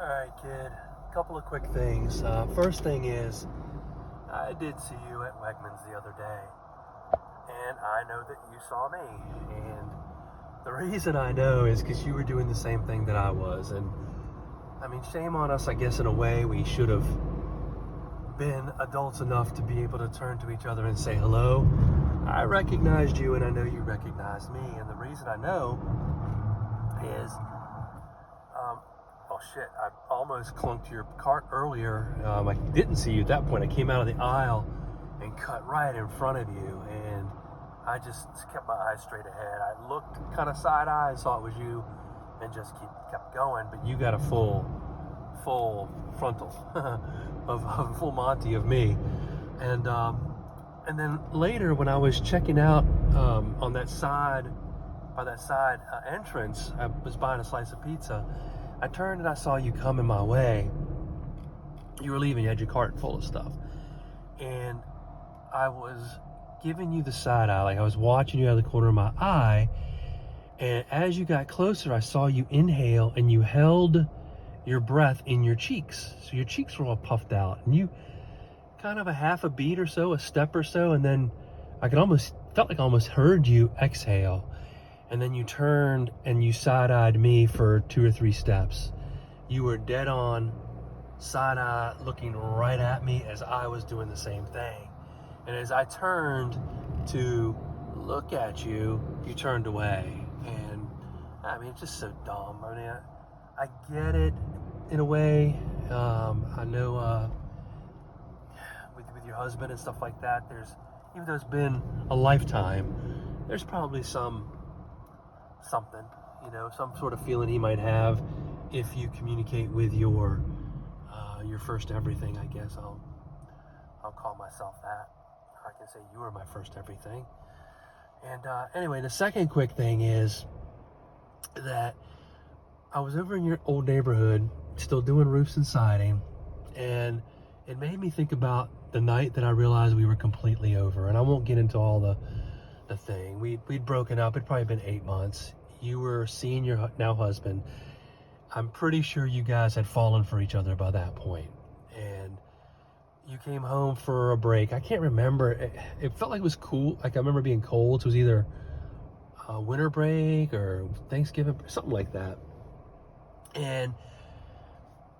Alright, kid. A couple of quick things. First thing is, I did see you at Wegmans the other day, and I know that you saw me. And the reason I know is because you were doing the same thing that I was. And I mean, shame on us, I guess, in a way. We should have been adults enough to be able to turn to each other and say hello. I recognized you, and I know you recognized me. And the reason I know is, oh shit, I almost clunked your cart earlier. I didn't see you at that point. I came out of the aisle and cut right in front of you, and I just kept my eyes straight ahead. I looked kind of side-eye and saw it was you and just kept going, but you got a full frontal of full Monty of me. And then later when I was checking out on that side, by that side entrance, I was buying a slice of pizza. I turned and I saw you coming my way. You were leaving, you had your cart full of stuff. And I was giving you the side eye, like I was watching you out of the corner of my eye. And as you got closer, I saw you inhale and you held your breath in your cheeks. So your cheeks were all puffed out. And you kind of a half a beat or so, a step or so, and then felt like I almost heard you exhale. And then you turned and you side-eyed me for 2 or 3 steps. You were dead on, side-eye, looking right at me as I was doing the same thing. And as I turned to look at you, you turned away. And I mean, it's just so dumb. I mean, I get it in a way. I know with your husband and stuff like that, even though it's been a lifetime, there's probably something, some sort of feeling he might have if you communicate with your first everything. I guess I'll call myself that. I can say you were my first everything. And anyway, the second quick thing is that I was over in your old neighborhood, still doing roofs and siding, and it made me think about the night that I realized we were completely over. And I won't get into all the thing. We'd broken up. It'd probably been 8 months. You were seeing your now husband. I'm pretty sure you guys had fallen for each other by that point. And you came home for a break. I can't remember. It felt like it was cool. Like I remember being cold. So it was either a winter break or Thanksgiving, something like that. And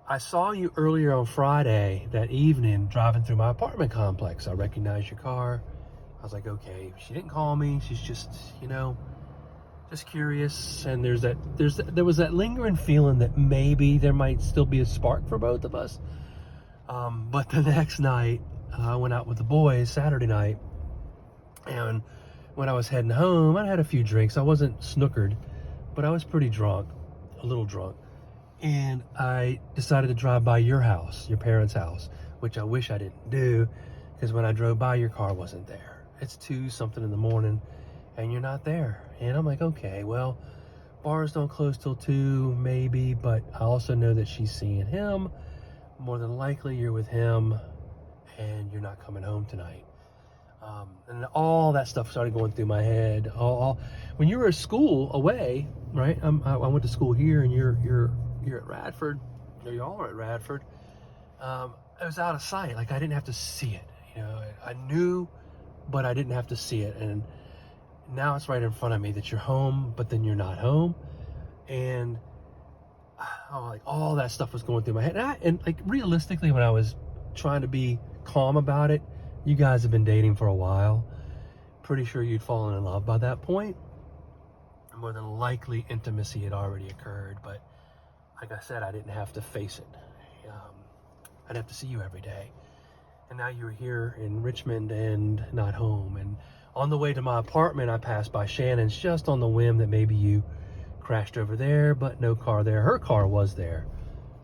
I saw you earlier on Friday that evening driving through my apartment complex. I recognized your car. I was like, okay, she didn't call me. She's just, just curious. And there was that lingering feeling that maybe there might still be a spark for both of us. But the next night, I went out with the boys Saturday night. And when I was heading home, I had a few drinks. I wasn't snookered, but I was pretty drunk, a little drunk. And I decided to drive by your house, your parents' house, which I wish I didn't do, because when I drove by, your car wasn't there. It's 2-something in the morning, and you're not there. And I'm like, okay, well, bars don't close till 2, maybe, but I also know that she's seeing him. More than likely, you're with him, and you're not coming home tonight. And all that stuff started going through my head. When you were at school away, right? I went to school here, and you're at Radford, or y'all are at Radford. It was out of sight. Like I didn't have to see it. I knew, but I didn't have to see it. And now it's right in front of me that you're home, but then you're not home. And like all that stuff was going through my head. And like realistically, when I was trying to be calm about it, you guys have been dating for a while. Pretty sure you'd fallen in love by that point. More than likely, intimacy had already occurred. But like I said, I didn't have to face it. I'd have to see you every day. And now you're here in Richmond and not home. And on the way to my apartment, I passed by Shannon's just on the whim that maybe you crashed over there, but no car there. Her car was there.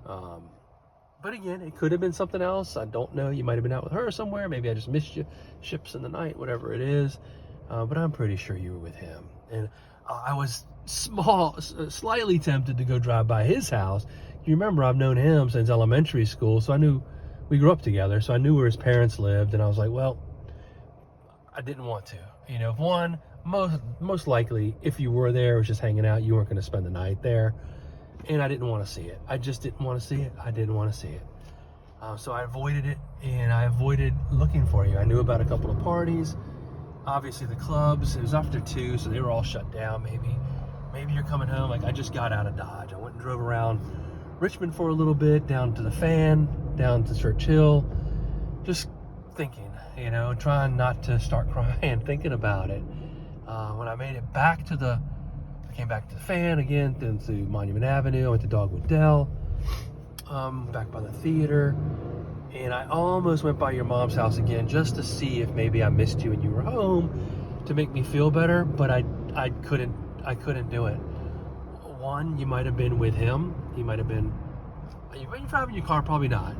But again, it could have been something else. I don't know. You might have been out with her somewhere. Maybe I just missed you. Ships in the night, whatever it is. But I'm pretty sure you were with him. And I was slightly tempted to go drive by his house. You remember, I've known him since elementary school, so I knew we grew up together, so I knew where his parents lived, and I was like, well, I didn't want to. Most likely, if you were there, it was just hanging out, you weren't going to spend the night there. and I didn't want to see it. I just didn't want to see it. I didn't want to see it. So I avoided it, and I avoided looking for you. I knew about a couple of parties. Obviously, the clubs, it was after 2, so they were all shut down. Maybe you're coming home. Like, I just got out of Dodge. I went and drove around Richmond for a little bit, down to the Fan, down to Churchill, just thinking, you know, trying not to start crying, thinking about it. When I made it back to I came back to the Fan again, then to Monument Avenue, I went to Dogwood Dell, back by the theater, and I almost went by your mom's house again just to see if maybe I missed you and you were home, to make me feel better, but I couldn't do it. One, you might have been with him. He might have been. Are you driving your car? Probably not.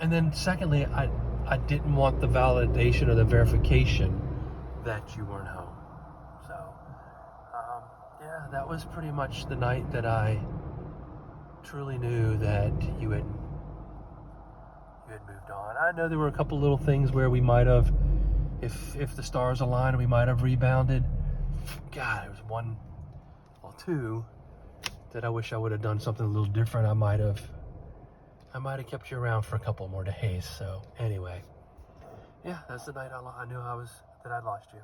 And then secondly, I didn't want the validation or the verification that you weren't home. So, yeah, that was pretty much the night that I truly knew that you had moved on. I know there were a couple little things where we might have, if the stars aligned, we might have rebounded. God, there was one or two that I wish I would have done something a little different. I might have kept you around for a couple more days. So anyway, yeah, that's the night I knew that I lost you.